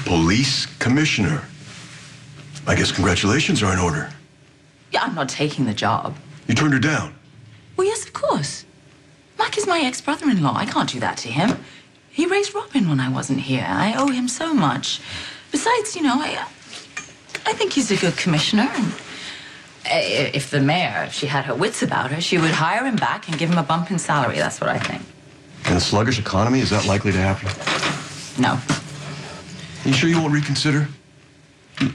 Police commissioner. I guess congratulations are in order. Yeah, I'm not taking the job. You turned her down? Well, yes, of course. Mac is my ex-brother-in-law. I can't do that to him. He raised Robin when I wasn't here. I owe him so much. Besides, you know, I think he's a good commissioner. And if the mayor, if she had her wits about her, she would hire him back and give him a bump in salary. That's what I think. In a sluggish economy, is that likely to happen? No. You sure you won't reconsider?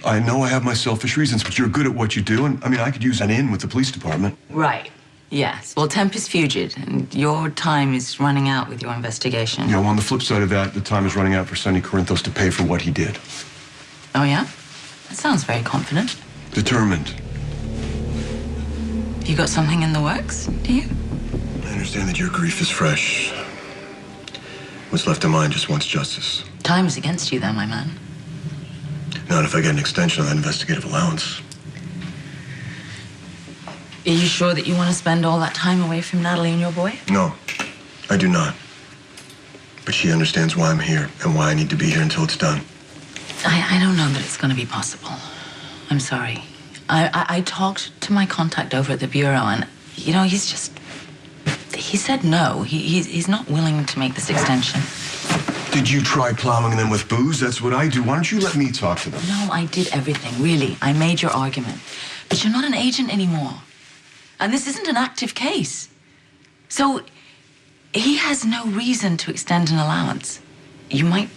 I know I have my selfish reasons, but you're good at what you do, and I mean, I could use an in with the police department. Right. Yes. Well, temp is fugit, and your time is running out with your investigation. You know, on the flip side of that, the time is running out for Sonny Corinthos to pay for what he did. Oh, yeah? That sounds very confident. Determined. You got something in the works, do you? I understand that your grief is fresh. What's left of mine just wants justice. Time is against you, then, my man. Not if I get an extension on that investigative allowance. Are you sure that you want to spend all that time away from Natalie and your boy? No, I do not. But she understands why I'm here and why I need to be here until it's done. I don't know that it's going to be possible. I'm sorry. I talked to my contact over at the Bureau, and, you know, he said no. He's not willing to make this extension. Did you try plowing them with booze? That's what I do. Why don't you let me talk to them? No, I did everything, really. I made your argument. But you're not an agent anymore. And this isn't an active case. So he has no reason to extend an allowance. You might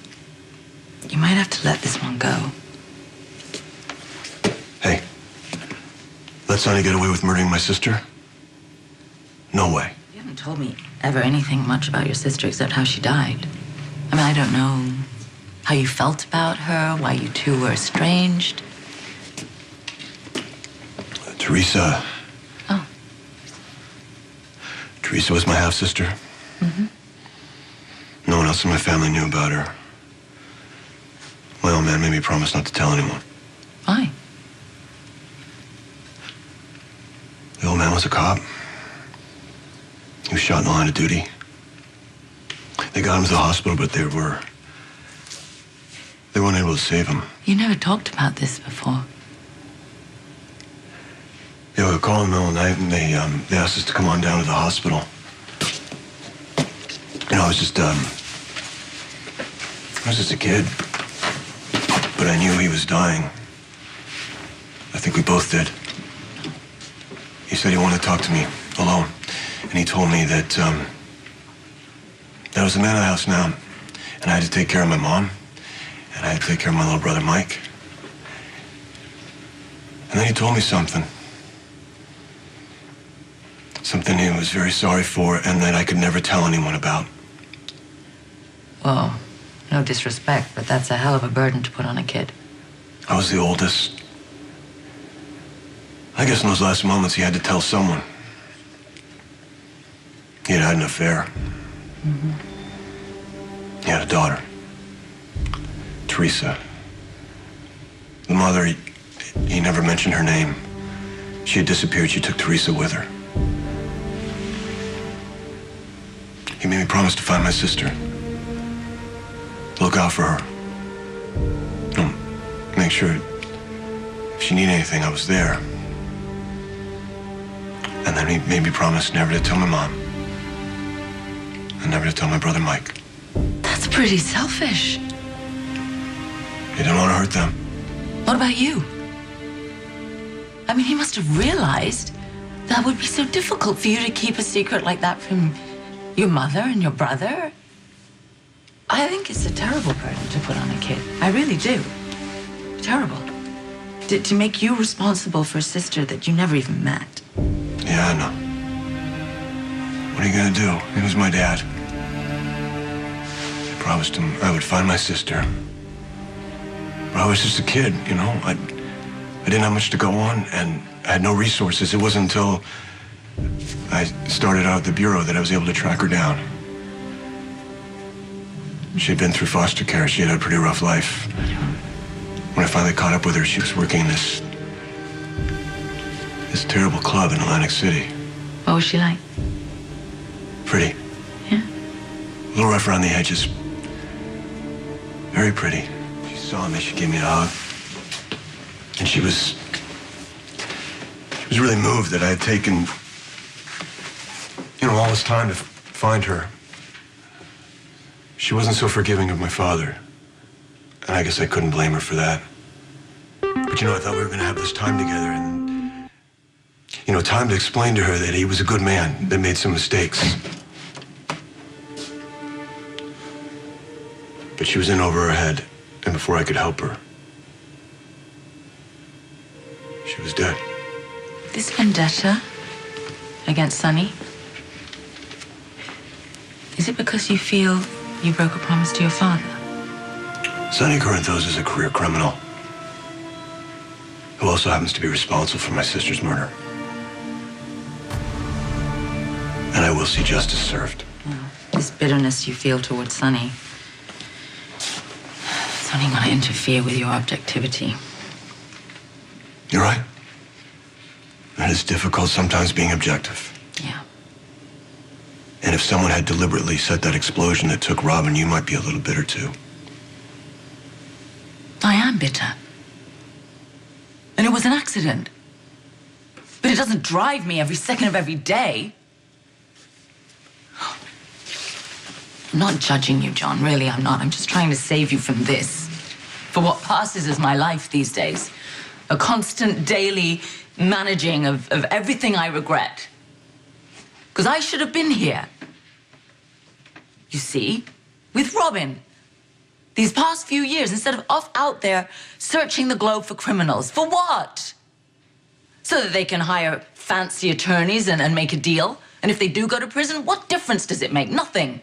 have to let this one go. Hey, let Sonny get away with murdering my sister? No way. You haven't told me ever anything much about your sister except how she died. I mean, I don't know how you felt about her, why you two were estranged. Teresa. Oh. Teresa was my half-sister. Mm-hmm. No one else in my family knew about her. My old man made me promise not to tell anyone. Why? The old man was a cop. He was shot in the line of duty. They got him to the hospital, but they weren't able to save him. You never talked about this before. Yeah, we were calling in the middle of the night, and they asked us to come on down to the hospital. You know, I was just a kid, but I knew he was dying. I think we both did. He said he wanted to talk to me alone, and he told me that I was the man of the house now, and I had to take care of my mom, and I had to take care of my little brother Mike. And then he told me something. Something he was very sorry for, and that I could never tell anyone about. Well, no disrespect, but that's a hell of a burden to put on a kid. I was the oldest. I guess in those last moments he had to tell someone. He had had an affair. Mm-hmm. He had a daughter, Teresa. The mother, he never mentioned her name. She had disappeared. She took Teresa with her. He made me promise to find my sister. Look out for her. Make sure if she needed anything, I was there. And then he made me promise never to tell my mom. And never to tell my brother Mike. That's pretty selfish. He didn't want to hurt them. What about you? I mean, he must have realized that would be so difficult for you to keep a secret like that from your mother and your brother. I think it's a terrible burden to put on a kid. I really do. Terrible. To make you responsible for a sister that you never even met. Yeah, I know. What are you gonna do? He was my dad. I promised him I would find my sister. But I was just a kid, you know. I didn't have much to go on, and I had no resources. It wasn't until I started out at the Bureau that I was able to track her down. She had been through foster care. She had had a pretty rough life. When I finally caught up with her, she was working in this terrible club in Atlantic City. What was she like? Pretty. Yeah? A little rough around the edges. Very pretty. She's saw me, she gave me a hug. And she was really moved that I had taken, all this time to find her. She wasn't so forgiving of my father. And I guess I couldn't blame her for that. But I thought we were going to have this time together and, time to explain to her that he was a good man that made some mistakes. But she was in over her head, and before I could help her, she was dead. This vendetta against Sonny, is it because you feel you broke a promise to your father? Sonny Corinthos is a career criminal who also happens to be responsible for my sister's murder. And I will see justice served. This bitterness you feel towards Sonny, it's only going to interfere with your objectivity. You're right. And it's difficult sometimes being objective. Yeah. And if someone had deliberately set that explosion that took Robin, you might be a little bitter too. I am bitter. And it was an accident. But it doesn't drive me every second of every day. I'm not judging you, John. Really, I'm not. I'm just trying to save you from this. For what passes as my life these days. A constant daily managing of everything I regret. Because I should have been here. You see, with Robin. These past few years, instead of off out there searching the globe for criminals. For what? So that they can hire fancy attorneys and make a deal? And if they do go to prison, what difference does it make? Nothing.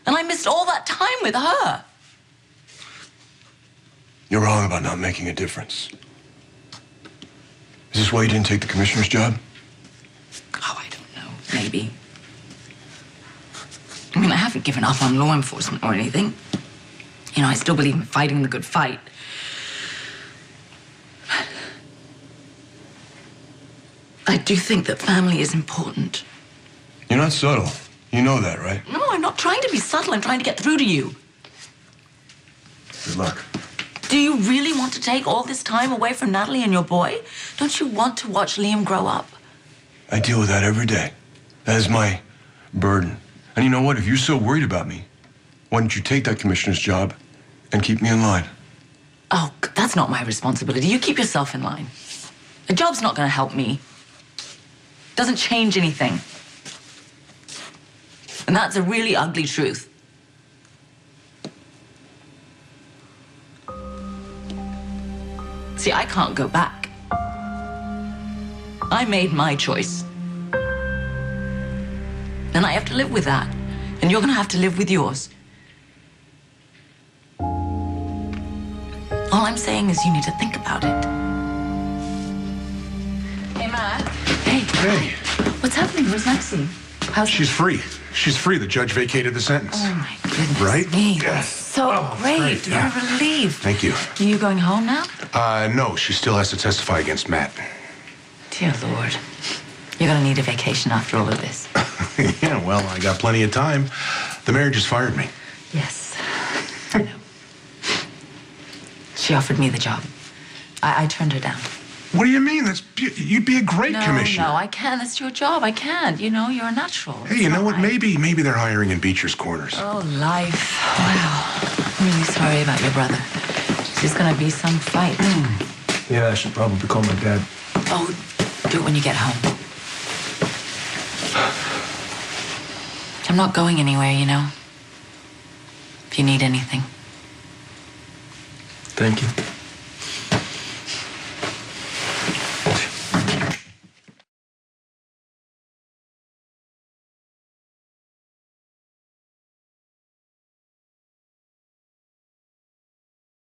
And I missed all that time with her. You're wrong about not making a difference. Is this why you didn't take the commissioner's job? Oh, I don't know. Maybe. I mean, I haven't given up on law enforcement or anything. I still believe in fighting the good fight. I do think that family is important. You're not subtle. You know that, right? No, I'm not trying to be subtle. I'm trying to get through to you. Good luck. Do you really want to take all this time away from Natalie and your boy? Don't you want to watch Liam grow up? I deal with that every day. That is my burden. And you know what? If you're so worried about me, why don't you take that commissioner's job and keep me in line? Oh, that's not my responsibility. You keep yourself in line. A job's not going to help me. Doesn't change anything. And that's a really ugly truth. See, I can't go back. I made my choice. And I have to live with that. And you're going to have to live with yours. All I'm saying is you need to think about it. Hey, Matt. Hey. Hey. What's happening? Where's Maxie? She's free. She's free. The judge vacated the sentence. Oh, my goodness. Right? Me. Yeah. So Oh, great. great, You're yeah. relieved. Thank you. Are you going home now? No, she still has to testify against Matt. Dear Lord. You're going to need a vacation after all of this. Yeah, well, I got plenty of time. The mayor just fired me. Yes. I know. She offered me the job. I turned her down. What do you mean? You'd be a great commissioner. No, I can't. That's your job. I can't. You're a natural. Hey, you know what? Fine. Maybe they're hiring in Beecher's Corners. Oh, life. Wow. I'm really sorry about your brother. There's going to be some fight. Yeah, I should probably call my dad. Oh, do it when you get home. I'm not going anywhere, If you need anything. Thank you.